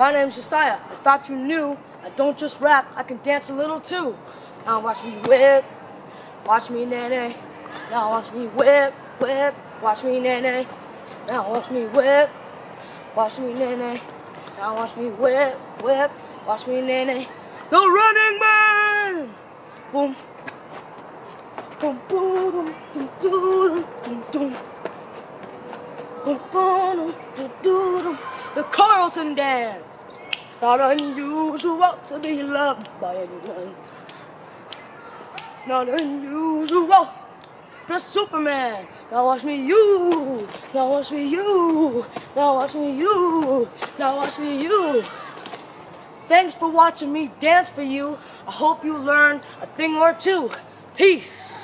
My name's Josiah. I thought you knew I don't just rap, I can dance a little too. Now watch me whip, watch me nay-nay. Now watch me whip, whip, watch me nay-nay. Now watch me whip, watch me nay-nay. Now watch me whip, whip, watch me nay-nay. The Running Man! Boom. Boom, boom, boom, boom, boom, boom. Boom, boom, boom, boom. The Carlton Dance. It's not unusual to be loved by anyone. It's not unusual. The Superman. Now watch me you. Now watch me you. Now watch me you. Now watch me you. Thanks for watching me dance for you. I hope you learned a thing or two. Peace.